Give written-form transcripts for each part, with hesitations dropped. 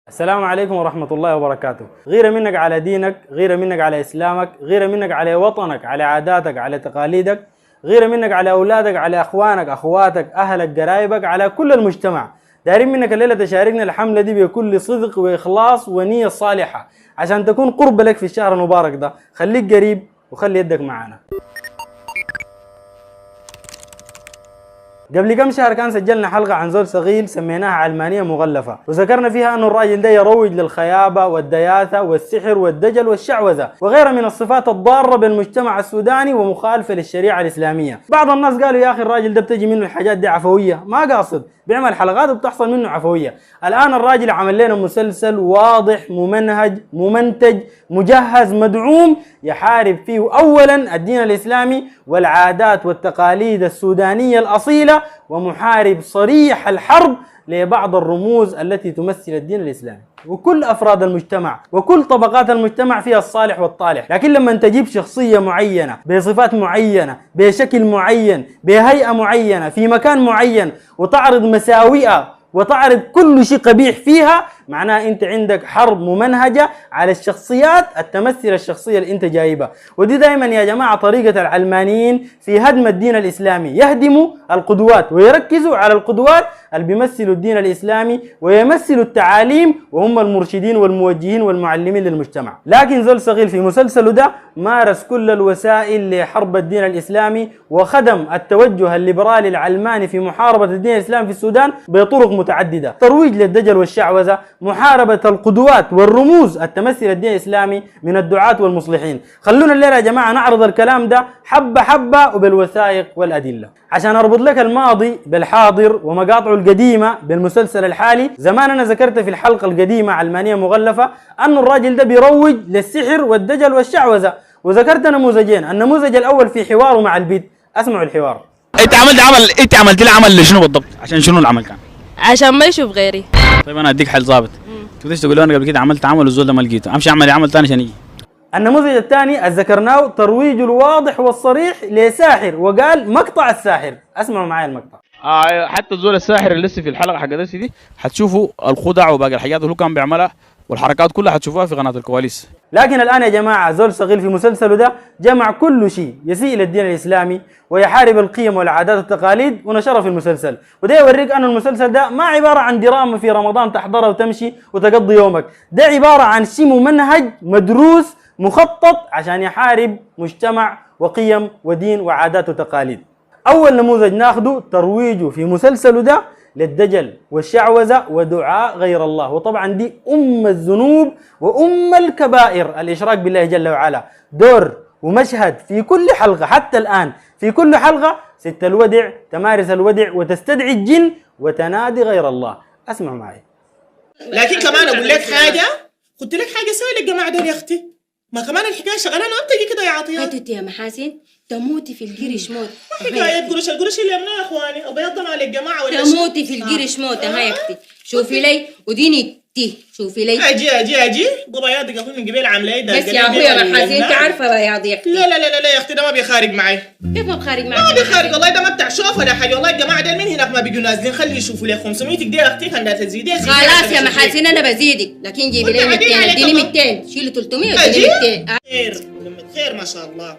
السلام عليكم ورحمة الله وبركاته. غيرة منك على دينك، غيرة منك على إسلامك، غيرة منك على وطنك، على عاداتك، على تقاليدك، غيرة منك على أولادك، على أخوانك، أخواتك، أهلك، قرايبك، على كل المجتمع. دايرين منك الليلة تشاركنا الحملة دي بكل صدق وإخلاص ونية صالحة عشان تكون قرب لك في الشهر المبارك ده. خليك قريب وخلي يدك معانا. قبل كم شهر كان سجلنا حلقة عن زول صغير سميناها علمانية مغلفة، وذكرنا فيها أن الراجل ده يروج للخيابة والدياثة والسحر والدجل والشعوذة وغيرها من الصفات الضارة بالمجتمع السوداني ومخالفة للشريعة الإسلامية. بعض الناس قالوا يا أخي الراجل ده بتجي منه الحاجات دي عفوية، ما قاصد، بيعمل حلقات وبتحصل منه عفوية. الآن الراجل عمل لنا مسلسل واضح ممنهج ممنتج مجهز مدعوم يحارب فيه أولا الدين الإسلامي والعادات والتقاليد السودانية الأصيلة، ومحارب صريح الحرب لبعض الرموز التي تمثل الدين الإسلامي وكل أفراد المجتمع وكل طبقات المجتمع فيها الصالح والطالح. لكن لما تجيب شخصية معينة بصفات معينة بشكل معين بهيئة معينة في مكان معين وتعرض مساوئها وتعرض كل شيء قبيح فيها، معناها انت عندك حرب ممنهجة على الشخصيات التمثل الشخصية اللي انت جايبها. ودي دائما يا جماعة طريقة العلمانيين في هدم الدين الإسلامي، يهدموا القدوات ويركزوا على القدوات اللي بيمثلوا الدين الإسلامي ويمثلوا التعاليم وهم المرشدين والموجهين والمعلمين للمجتمع. لكن زول صغير في مسلسله ده مارس كل الوسائل لحرب الدين الإسلامي وخدم التوجه الليبرالي العلماني في محاربة الدين الإسلامي في السودان بطرق متعددة: ترويج للدجل والشعوذة، محاربة القدوات والرموز التمثل الدين الإسلامي من الدعاة والمصلحين. خلونا الليلة يا جماعة نعرض الكلام ده حبة حبة وبالوثائق والأدلة عشان أربط لك الماضي بالحاضر ومقاطعه القديمة بالمسلسل الحالي. زمان أنا ذكرت في الحلقة القديمة علمانية مغلفة أن الراجل ده بيروج للسحر والدجل والشعوذة، وذكرت نموذجين. النموذج الأول في حواره مع البيت، أسمعوا الحوار. انت عملت لي عمل لشنو بالضبط؟ عشان شنو العمل كان؟ عشان ما يشوف غيري. طيب انا اديك حل ظابط. تقدرش تقول انا قبل كده عملت عمل والزول ده ما لقيته، امشي اعمل عمل ثاني عشان يجي. النموذج الثاني اللي ذكرناه ترويج الواضح والصريح لساحر، وقال مقطع الساحر. اسمعوا معايا المقطع. حتى الزول الساحر اللي لسه في الحلقه حق دي حتشوفوا الخدع وباقي الحاجات اللي هو كان بيعملها والحركات كلها حتشوفوها في قناه الكواليس. لكن الآن يا جماعة زول صغير في مسلسله ده جمع كل شيء يسيء للدين الإسلامي ويحارب القيم والعادات والتقاليد ونشرها في المسلسل. وده يوريك أن المسلسل ده ما عبارة عن دراما في رمضان تحضرها وتمشي وتقضي يومك، ده عبارة عن شيء ممنهج مدروس مخطط عشان يحارب مجتمع وقيم ودين وعادات وتقاليد. أول نموذج ناخده ترويجه في مسلسله ده للدجل والشعوذة ودعاء غير الله، وطبعا دي الذنوب الكبائر، الإشراك بالله جل وعلا. دور ومشهد في كل حلقة حتى الآن في كل حلقة ست الودع تمارس الودع وتستدعي الجن وتنادي غير الله. اسمعوا معي. لكن كمان أقول لك حاجة، قلت لك حاجة سوي للجماعة دول يا أختي، ما كمان الحكاية شغالة أنا بتجي كده يا عطية. هاتت يا محاسن تموتي في القرش موت. حكاية القرش اللي يمنع يا إخواني أبيض مع الجماعة ولا تموتي في القرش موت. ها يا أختي شوفي لي وديني شوفي لي. أجي ضبياضك أخوي من قبيل عاملة بس يا أخويا محاسن أنت عارفة بياضي يا أختي. لا يا أختي ده ما بيخارج معي. كيف ما بخارج معي؟ ما بيخارج والله، ده ما بتاع شوف ولا حاجة والله. الجماعة دول من هناك ما بيجوا نازلين، خلي يشوفوا لي 500 دي يا أختي خليها تزيد. خلاص يا محاسن أنا بزيدك، لكن جيبي لي 200 اديني 200 شيلي 300 واديني 200. خير ما شاء الله.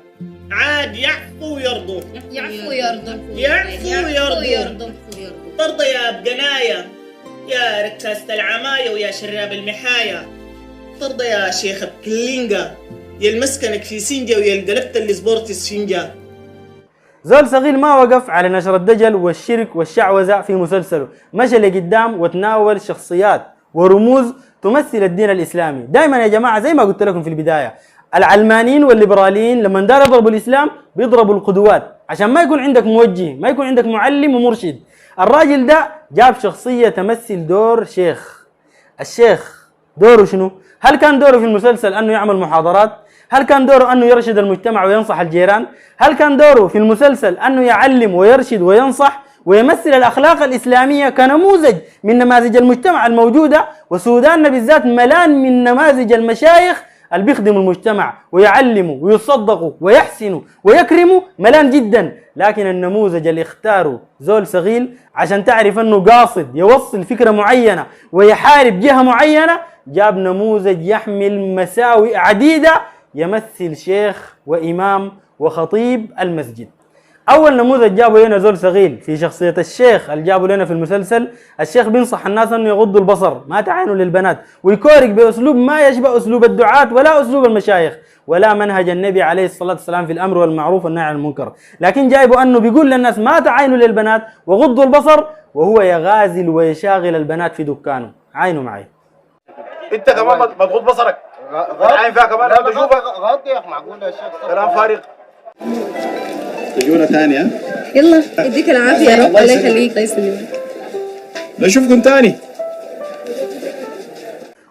عاد يعفو ويرضوا. ترضى يا بقناية يا ركاسة العماية ويا شراب المحاية، ترضى يا شيخ بكلينجا يا المسكنك في سنجا ويا القلبت اللي سبورت السنجا. زول صغير ما وقف على نشر الدجل والشرك والشعوذة في مسلسله، مشى لقدام وتناول شخصيات ورموز تمثل الدين الإسلامي. دائما يا جماعة زي ما قلت لكم في البداية، العلمانيين والليبراليين لما دار يضربوا الإسلام بيضربوا القدوات عشان ما يكون عندك موجه، ما يكون عندك معلم ومرشد. الراجل ده جاب شخصية تمثل دور شيخ. الشيخ دوره شنو؟ هل كان دوره في المسلسل أنه يعمل محاضرات؟ هل كان دوره أنه يرشد المجتمع وينصح الجيران؟ هل كان دوره في المسلسل أنه يعلم ويرشد وينصح ويمثل الأخلاق الإسلامية كنموذج من نماذج المجتمع الموجودة؟ وسوداننا بالذات ملان من نماذج المشايخ اللي بيخدم المجتمع ويعلمه ويصدقه ويحسنه ويكرمه ملان جدا، لكن النموذج اللي اختاره زول صغير عشان تعرف انه قاصد يوصل فكرة معينة ويحارب جهة معينة، جاب نموذج يحمل مساوئ عديدة يمثل شيخ وإمام وخطيب المسجد. أول نموذج جابوا لنا زول صغير في شخصية الشيخ اللي جابوا لنا في المسلسل. الشيخ بينصح الناس أنه يغضوا البصر، ما تعاينوا للبنات، ويكورك بأسلوب ما يشبه أسلوب الدعاة ولا أسلوب المشايخ ولا منهج النبي عليه الصلاة والسلام في الأمر والمعروف والنهي عن المنكر، لكن جايبوا أنه بيقول للناس ما تعاينوا للبنات وغضوا البصر، وهو يغازل ويشاغل البنات في دكانه. عاينوا معي. انت كمان ما تغض بصرك، عاين فيها كمان. لا بشوفك غلط يا اخي، معقول يا شيخ؟ كلام فارغ. تجونا ثاني ها؟ يلا يديك العافية يا رب. الله يخليك. الله يسلمك. نشوفكم ثاني.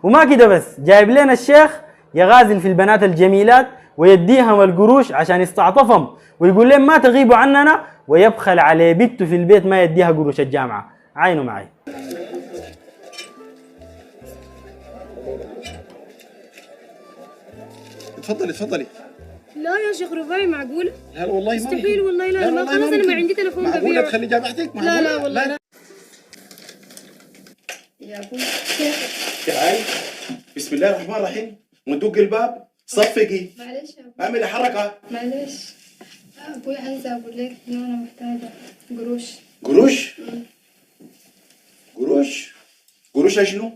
وما كده بس، جايب لنا الشيخ يغازل في البنات الجميلات ويديهم القروش عشان يستعطفهم ويقول لهم ما تغيبوا عننا، ويبخل على بنته في البيت ما يديها قروش الجامعة. عينوا معي. اتفضلي اتفضلي. لا يا شيخ رفاعي، معقولة؟ لا والله ما مستحيل والله. لا ما خلاص أنا ما عندي تليفون ببيعه. معقولة تخلي جامعتك؟ لا لا والله لا. يا ابوي تعالي. بسم الله الرحمن الرحيم. وندق الباب صفقي. معلش يا ابوي. اعملي حركة. معلش ابوي، عايزة اقول لك ان انا محتاجة قروش. قروش؟ قروش؟ قروش شنو؟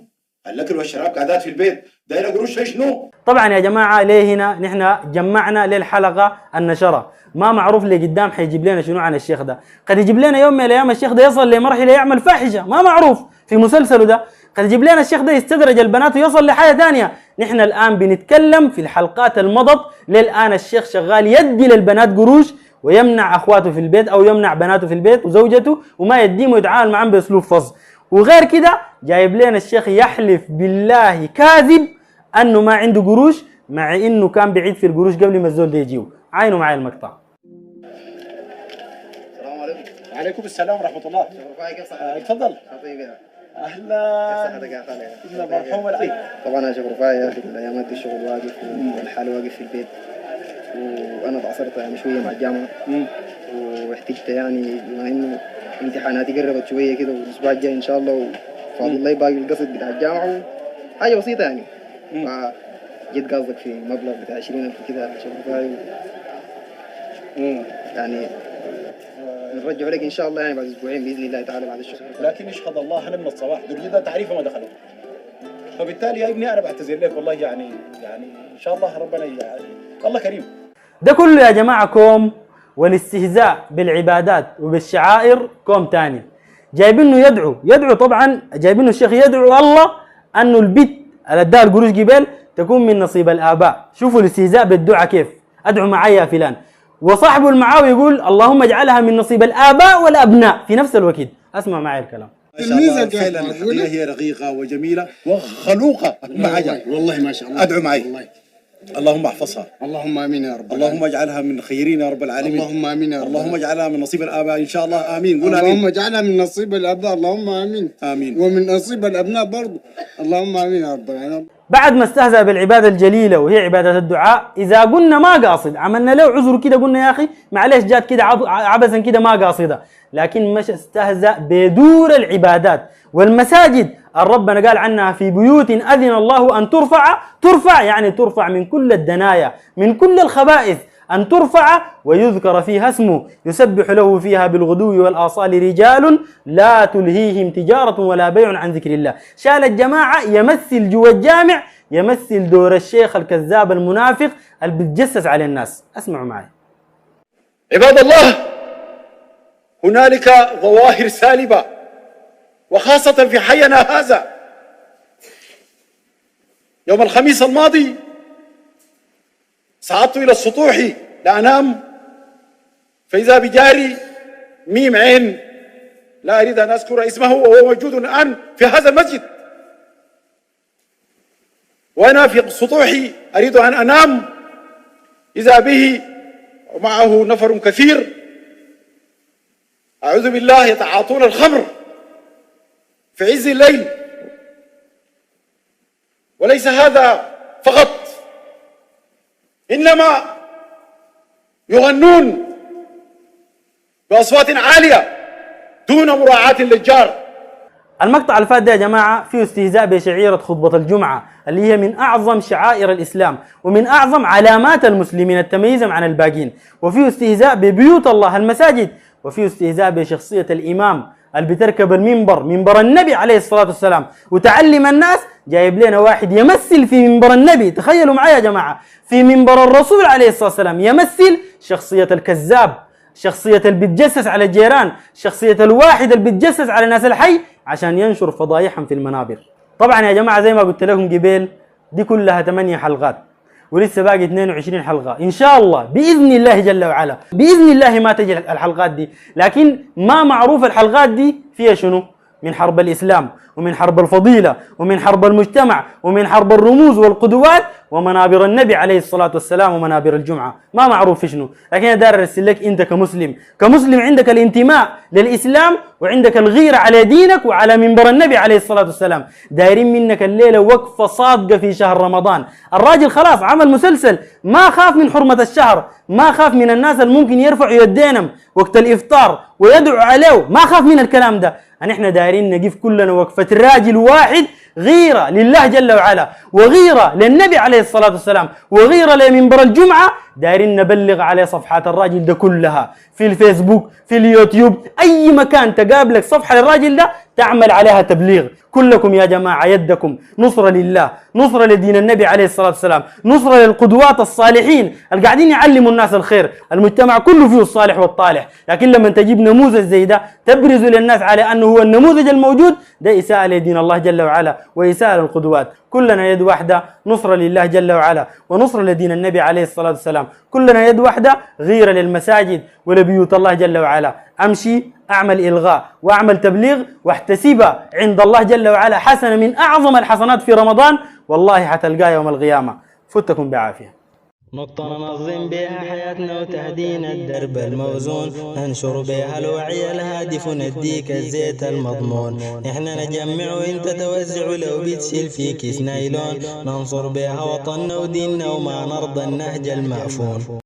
الاكل والشراب قعدات في البيت، دايره قروش شنو؟ طبعا يا جماعة ليه هنا نحن جمعنا للحلقة النشرة، ما معروف لي قدام حيجيب لنا شنو عن الشيخ ده. قد يجيب لنا يوم من الايام الشيخ ده يصل لمرحلة يعمل فاحشة، ما معروف في مسلسله ده. قد يجيب لنا الشيخ ده يستدرج البنات ويصل لحاجة ثانية. نحن الآن بنتكلم في الحلقات المضت، للآن الشيخ شغال يدي للبنات قروش ويمنع أخواته في البيت أو يمنع بناته في البيت وزوجته وما يديهم ويتعامل معهم بأسلوب فظ. وغير كده جايب لنا الشيخ يحلف بالله كاذب أنه ما عنده قروش، مع إنه كان بعيد في القروش قبل ما الزول ده يجيه. عينوا معي المقطع. السلام عليكم. وعليكم السلام ورحمة الله. كيف صحتك؟ اتفضل. اهلا. صحتك يا خالد؟ مرحوم العين. طبعا انا شيخ رفاعي يا اخي الايامات دي الشغل واقف والحال واقف في البيت، وانا اتعصرت يعني شويه مع الجامعه واحتجت يعني بما انه امتحاناتي قربت شويه كده والاسبوع الجاي ان شاء الله وفاضل الله باقي القسط بتاع الجامعه حاجه بسيطه يعني، فجيت قصدك في مبلغ بتاع 20,000 كده يا شيخ رفاعي يعني نرجع لك ان شاء الله يعني بعد اسبوعين باذن الله تعالى بعد الشغل. لكن يشهد الله انا من الصباح درجة تعريفه ما دخلت، فبالتالي يا ابني انا بعتذر لك والله يعني ان شاء الله ربنا يعني الله كريم. ده كله يا جماعة كوم، والاستهزاء بالعبادات وبالشعائر كوم تاني. جايبينه يدعو طبعا، جايبينه الشيخ يدعو الله انه البت اللي اداها القروش قبل تكون من نصيب الاباء. شوفوا الاستهزاء بالدعاء كيف، ادعو معي يا فلان، وصاحبه المعاوي يقول اللهم اجعلها من نصيب الآباء والأبناء في نفس الوقت. اسمع معي الكلام. الميزة فعلا الحقيقة هي رقيقة وجميلة وخلوقة والله ما شاء الله. ادعو معي. والله. اللهم احفظها. اللهم امين يا رب. اللهم اجعلها من خيرين يا رب العالمين. اللهم امين يا رب. اللهم اجعلها من نصيب الآباء ان شاء الله. امين. قول امين. اللهم اجعلها من نصيب الاباء. اللهم امين. امين. ومن نصيب الابناء برضه. اللهم امين يا رب العالمين. بعد ما استهزأ بالعبادة الجليلة وهي عبادة الدعاء، إذا قلنا ما قاصد عملنا له عذر كده، قلنا يا أخي معلش جات كده عبثا كده ما قاصدة، لكن مش استهزأ بدور العبادات والمساجد. ربنا قال عنها في بيوت أذن الله أن ترفع يعني ترفع من كل الدنايا من كل الخبائث، أن ترفع ويذكر فيها اسمه يسبح له فيها بالغدو والآصال رجال لا تلهيهم تجارة ولا بيع عن ذكر الله. شال الجماعة يمثل جوا الجامع، يمثل دور الشيخ الكذاب المنافق اللي بتجسس على الناس. اسمعوا معي. عباد الله، هنالك ظواهر سالبة وخاصة في حينا هذا. يوم الخميس الماضي صعدت إلى السطوح لأنام، فإذا بجاري ميم عين لا أريد أن أذكر اسمه وهو موجود الآن في هذا المسجد، وأنا في سطوحي أريد أن أنام، إذا به ومعه نفر كثير أعوذ بالله يتعاطون الخمر في عز الليل. وليس هذا فقط، إنما يغنون بأصوات عالية دون مراعاة للجار. المقطع الفات ده يا جماعة فيه استهزاء بشعيرة خطبة الجمعة اللي هي من أعظم شعائر الإسلام ومن أعظم علامات المسلمين التميزهم عن الباقين، وفيه استهزاء ببيوت الله المساجد، وفيه استهزاء بشخصية الإمام اللي بتركب المنبر، منبر النبي عليه الصلاة والسلام، وتعلم الناس. جايب لنا واحد يمثل في منبر النبي، تخيلوا معايا يا جماعة، في منبر الرسول عليه الصلاة والسلام يمثل شخصية الكذاب، شخصية اللي بتجسس على الجيران، شخصية الواحد اللي بتجسس على الناس الحي عشان ينشر فضايحهم في المنابر. طبعا يا جماعة زي ما قلت لكم قبل، دي كلها 8 حلقات ولسه باقي 22 حلقة إن شاء الله بإذن الله جل وعلا. بإذن الله ما تجي الحلقات دي، لكن ما معروف الحلقات دي فيها شنو؟ من حرب الإسلام ومن حرب الفضيلة ومن حرب المجتمع ومن حرب الرموز والقدوات ومنابر النبي عليه الصلاة والسلام ومنابر الجمعة. ما معروف في شنو، لكن أنا داير أرسل لك أنت كمسلم عندك الانتماء للإسلام وعندك الغيرة على دينك وعلى منبر النبي عليه الصلاة والسلام. دايرين منك الليلة وقفة صادقة في شهر رمضان. الراجل خلاص عمل مسلسل، ما خاف من حرمة الشهر، ما خاف من الناس اللي ممكن يرفعوا يدينهم وقت الإفطار ويدعوا عليه، ما خاف من الكلام ده. احنا دايرين نقف كلنا وقفة راجل واحد، غيرة لله جل وعلا وغيرة للنبي عليه الصلاة والسلام وغيرة لمنبر الجمعة. دايرين نبلغ على صفحات الراجل ده كلها في الفيسبوك في اليوتيوب، أي مكان تقابلك صفحة للراجل ده تعمل عليها تبليغ. كلكم يا جماعة يدكم نصرة لله، نصرة لدين النبي عليه الصلاة والسلام، نصرة للقدوات الصالحين اللي قاعدين يعلموا الناس الخير. المجتمع كله فيه الصالح والطالح، لكن لما تجيب نموذج زي ده تبرز للناس على أنه هو النموذج الموجود، ده إساءة لدين الله جل وعلا وإساءة للقدوات. كلنا يد واحدة، نصرة لله جل وعلا ونصرة لدين النبي عليه الصلاة والسلام. كلنا يد واحدة، غيرة للمساجد ولبيوت الله جل وعلا. أمشي أعمل إلغاء وأعمل تبليغ واحتسبها عند الله جل وعلا حسنة من أعظم الحسنات في رمضان، والله حتلقاه يوم القيامة. فتكم بعافية. نقطة ننظم بها حياتنا وتهدينا الدرب الموزون، ننشر بها الوعي الهادف ونديك الزيت المضمون. احنا نجمع وانت توزع لو بتشيل في كيس نايلون، ننصر بها وطننا وديننا وما نرضى النهج المأفون.